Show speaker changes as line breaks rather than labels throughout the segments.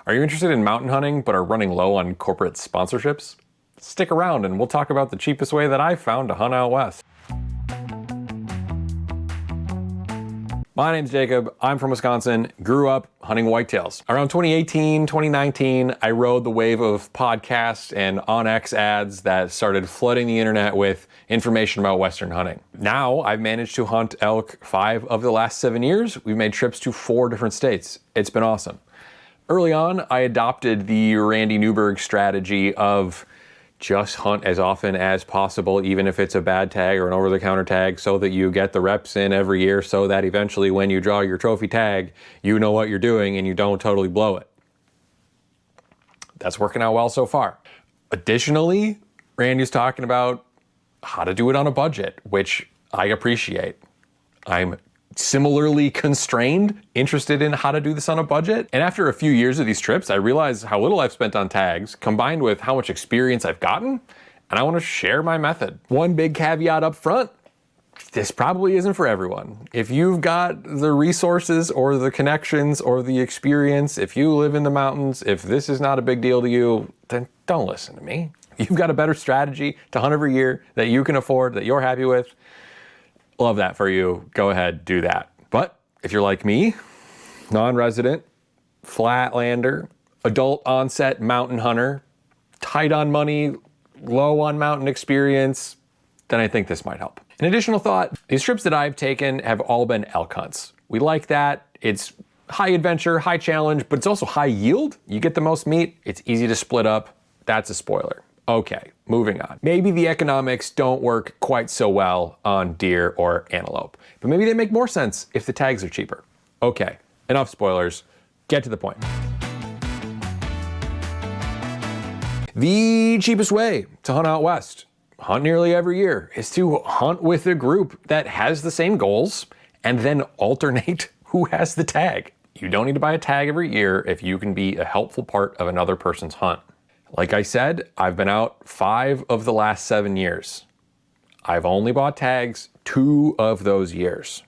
Are you interested in mountain hunting but are running low on corporate sponsorships? Stick around and we'll talk about the cheapest way that I've found to hunt out west. My name's Jacob, I'm from Wisconsin, grew up hunting whitetails. Around 2018, 2019, I rode the wave of podcasts and OnX ads that started flooding the internet with information about Western hunting. Now I've managed to hunt elk 5 of the last 7 years. We've made trips to 4 different states. It's been awesome. Early on, I adopted the Randy Newberg strategy of just hunt as often as possible, even if it's a bad tag or an over-the-counter tag, so that you get the reps in every year, so that eventually when you draw your trophy tag, you know what you're doing and you don't totally blow it. That's working out well so far. Additionally, Randy's talking about how to do it on a budget, which I appreciate. I'm similarly constrained, interested in how to do this on a budget. And after a few years of these trips, I realized how little I've spent on tags combined with how much experience I've gotten, and I want to share my method. One big caveat up front, this probably isn't for everyone. If you've got the resources or the connections or the experience, if you live in the mountains, if this is not a big deal to you, then don't listen to me. If you've got a better strategy to hunt every year that you can afford, that you're happy with, love that for you. Go ahead, do that. But if you're like me, non-resident, flatlander, adult onset mountain hunter, tight on money, low on mountain experience, then I think this might help. An additional thought, these trips that I've taken have all been elk hunts. We like that. It's high adventure, high challenge, but it's also high yield. You get the most meat. It's easy to split up. That's a spoiler. Okay, moving on. Maybe the economics don't work quite so well on deer or antelope, but maybe they make more sense if the tags are cheaper. Okay, enough spoilers. Get to the point. The cheapest way to hunt out west, hunt nearly every year, is to hunt with a group that has the same goals and then alternate who has the tag. You don't need to buy a tag every year if you can be a helpful part of another person's hunt. Like I said, I've been out 5 of the last 7 years. I've only bought tags 2 of those years.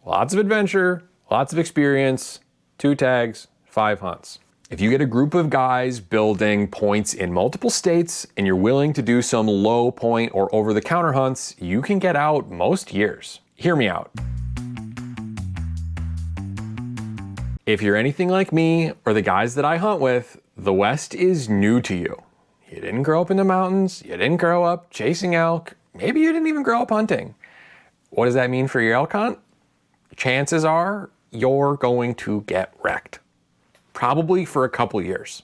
Lots of adventure, lots of experience, 2 tags, 5 hunts. If you get a group of guys building points in multiple states and you're willing to do some low point or over-the-counter hunts, you can get out most years. Hear me out. If you're anything like me or the guys that I hunt with, the West is new to you. You didn't grow up in the mountains, you didn't grow up chasing elk, maybe you didn't even grow up hunting. What does that mean for your elk hunt? Chances are you're going to get wrecked. Probably for a couple years.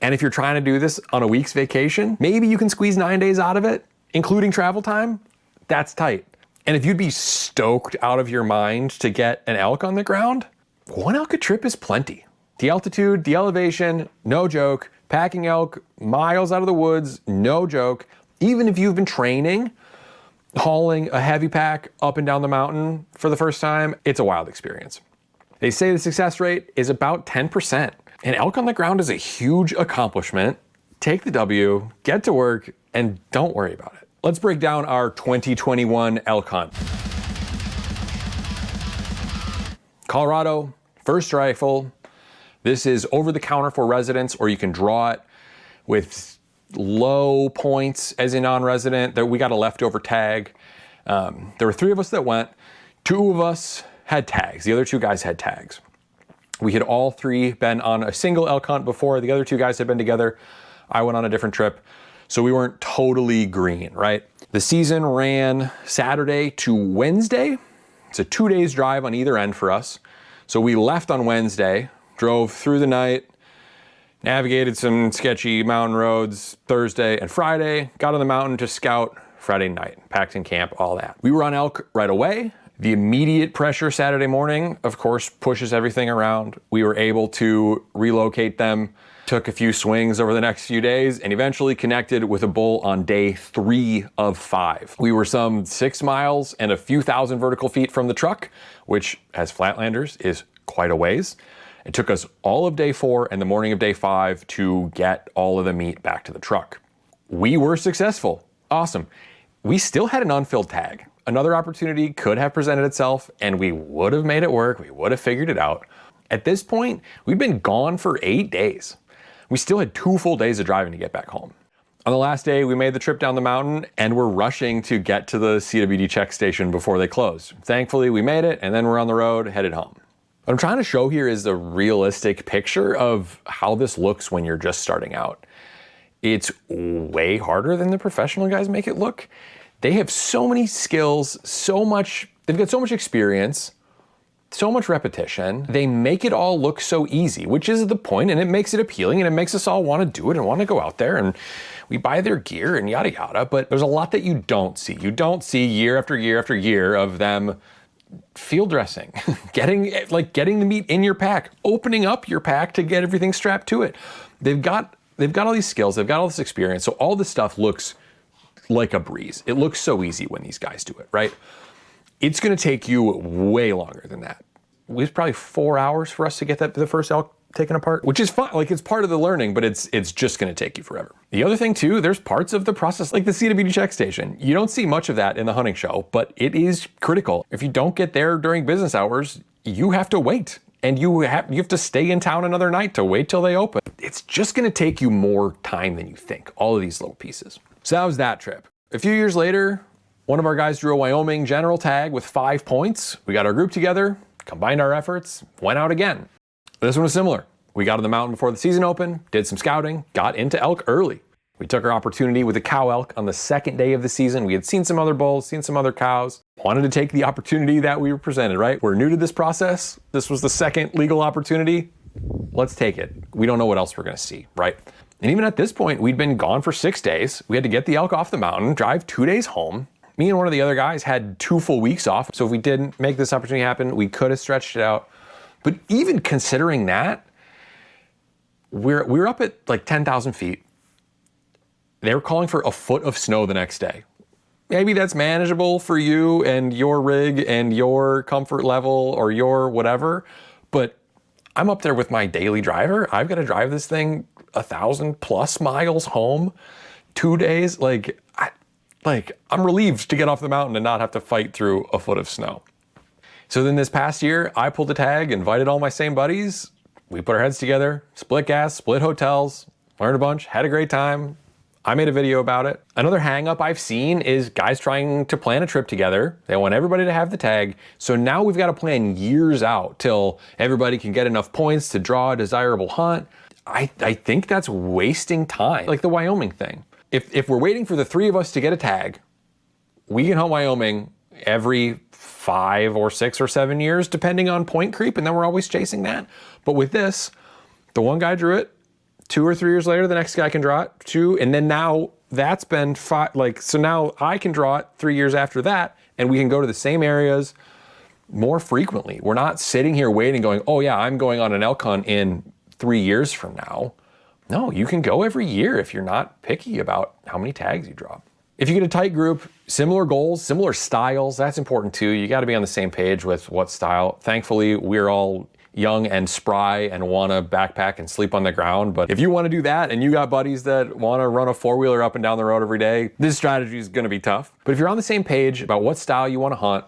And if you're trying to do this on a week's vacation, maybe you can squeeze 9 days out of it, including travel time. That's tight. And if you'd be stoked out of your mind to get an elk on the ground, 1 elk a trip is plenty. The altitude, the elevation, no joke. Packing elk miles out of the woods, no joke. Even if you've been training, hauling a heavy pack up and down the mountain for the first time, it's a wild experience. They say the success rate is about 10%. And elk on the ground is a huge accomplishment. Take the W, get to work, and don't worry about it. Let's break down our 2021 elk hunt. Colorado, first rifle. This is over the counter for residents, or you can draw it with low points as a non-resident. That we got a leftover tag. There were 3 of us that went. 2 of us had tags. The other 2 guys had tags. We had all 3 been on a single elk hunt before. The other 2 guys had been together. I went on a different trip. So we weren't totally green, right? The season ran Saturday to Wednesday. It's a 2 days drive on either end for us. So we left on Wednesday, drove through the night, navigated some sketchy mountain roads Thursday and Friday, got on the mountain to scout Friday night, packed in camp, all that. We were on elk right away. The immediate pressure Saturday morning, of course, pushes everything around. We were able to relocate them, took a few swings over the next few days, and eventually connected with a bull on day 3 of 5. We were some 6 miles and a few thousand vertical feet from the truck, which, as Flatlanders, is quite a ways. It took us all of day 4 and the morning of day 5 to get all of the meat back to the truck. We were successful. Awesome. We still had an unfilled tag. Another opportunity could have presented itself and we would have made it work. We would have figured it out. At this point, we'd been gone for 8 days. We still had 2 full days of driving to get back home. On the last day, we made the trip down the mountain and we're rushing to get to the CWD check station before they close. Thankfully, we made it and then we're on the road, headed home. What I'm trying to show here is the realistic picture of how this looks when you're just starting out. It's way harder than the professional guys make it look. They have so many skills, they've got so much experience, so much repetition. They make it all look so easy, which is the point, and it makes it appealing and it makes us all want to do it and want to go out there, and we buy their gear and yada yada, but there's a lot that you don't see. You don't see year after year after year of them field dressing, getting the meat in your pack, opening up your pack to get everything strapped to it. They've got all these skills, they've got all this experience, so all this stuff looks like a breeze. It looks so easy when these guys do it, right? It's gonna take you way longer than that. It was probably 4 hours for us to get the first elk taken apart, which is fine. Like, it's part of the learning, but it's just gonna take you forever. The other thing too, there's parts of the process, like the CWD check station. You don't see much of that in the hunting show, but it is critical. If you don't get there during business hours, you have to wait. And you have to stay in town another night to wait till they open. It's just gonna take you more time than you think, all of these little pieces. So that was that trip. A few years later, one of our guys drew a Wyoming general tag with 5 points. We got our group together, combined our efforts, went out again. This one was similar. We got on the mountain before the season opened, did some scouting, got into elk early. We took our opportunity with a cow elk on the second day of the season. We had seen some other bulls, seen some other cows, wanted to take the opportunity that we were presented, right? We're new to this process. This was the second legal opportunity. Let's take it. We don't know what else we're gonna see, right? And even at this point, we'd been gone for 6 days. We had to get the elk off the mountain, drive 2 days home. Me and one of the other guys had 2 full weeks off. So if we didn't make this opportunity happen, we could have stretched it out. But even considering that, we're up at like 10,000 feet. They were calling for a foot of snow the next day. Maybe that's manageable for you and your rig and your comfort level or your whatever, but I'm up there with my daily driver. I've got to drive this thing 1,000+ miles home, 2 days. I'm relieved to get off the mountain and not have to fight through a foot of snow. So then this past year, I pulled the tag, invited all my same buddies. We put our heads together, split gas, split hotels, learned a bunch, had a great time. I made a video about it. Another hang up I've seen is guys trying to plan a trip together. They want everybody to have the tag. So now we've got to plan years out till everybody can get enough points to draw a desirable hunt. I think that's wasting time. Like the Wyoming thing. If we're waiting for the 3 of us to get a tag, we can hunt Wyoming every 5 or 6 or 7 years, depending on point creep, and then we're always chasing that. But with this, the one guy drew it, 2 or 3 years later, the next guy can draw it, 2, and then now that's been 5, so now I can draw it 3 years after that, and we can go to the same areas more frequently. We're not sitting here waiting going, oh yeah, I'm going on an elk hunt in 3 years from now. No, you can go every year if you're not picky about how many tags you draw. If you get a tight group, similar goals, similar styles, that's important too. You got to be on the same page with what style. Thankfully, we're all young and spry and want to backpack and sleep on the ground. But if you want to do that and you got buddies that want to run a 4-wheeler up and down the road every day, this strategy is going to be tough. But if you're on the same page about what style you want to hunt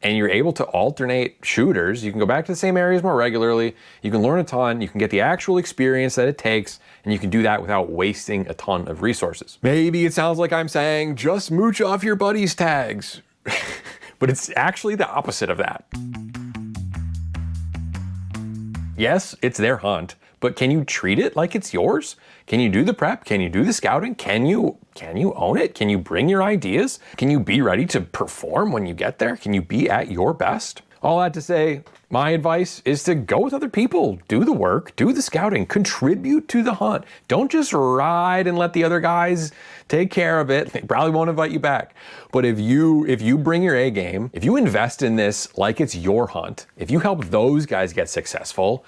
and you're able to alternate shooters, you can go back to the same areas more regularly, you can learn a ton, you can get the actual experience that it takes, and you can do that without wasting a ton of resources. Maybe it sounds like I'm saying just mooch off your buddies' tags, but it's actually the opposite of that. Yes, it's their hunt, but can you treat it like it's yours? Can you do the prep? Can you do the scouting? Can you own it? Can you bring your ideas? Can you be ready to perform when you get there? Can you be at your best? All that to say, my advice is to go with other people, do the work, do the scouting, contribute to the hunt. Don't just ride and let the other guys take care of it. They probably won't invite you back. But if you bring your A game, if you invest in this like it's your hunt, if you help those guys get successful,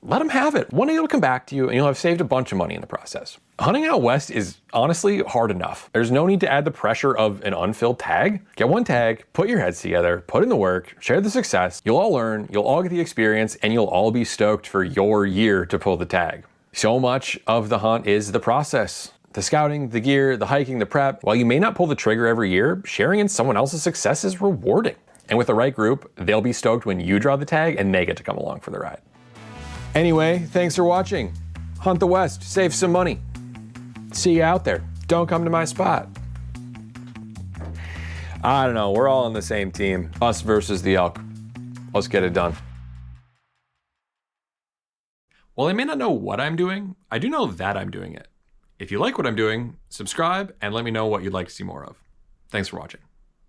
let them have it. One day it'll come back to you and you'll have saved a bunch of money in the process. Hunting out west is honestly hard enough. There's no need to add the pressure of an unfilled tag. Get one tag, put your heads together, put in the work, share the success. You'll all learn, you'll all get the experience, and you'll all be stoked for your year to pull the tag. So much of the hunt is the process. The scouting, the gear, the hiking, the prep. While you may not pull the trigger every year, sharing in someone else's success is rewarding. And with the right group, they'll be stoked when you draw the tag and they get to come along for the ride. Anyway, thanks for watching. Hunt the West, save some money. See you out there. Don't come to my spot. I don't know, we're all on the same team. Us versus the elk. Let's get it done. While I may not know what I'm doing, I do know that I'm doing it. If you like what I'm doing, subscribe and let me know what you'd like to see more of. Thanks for watching.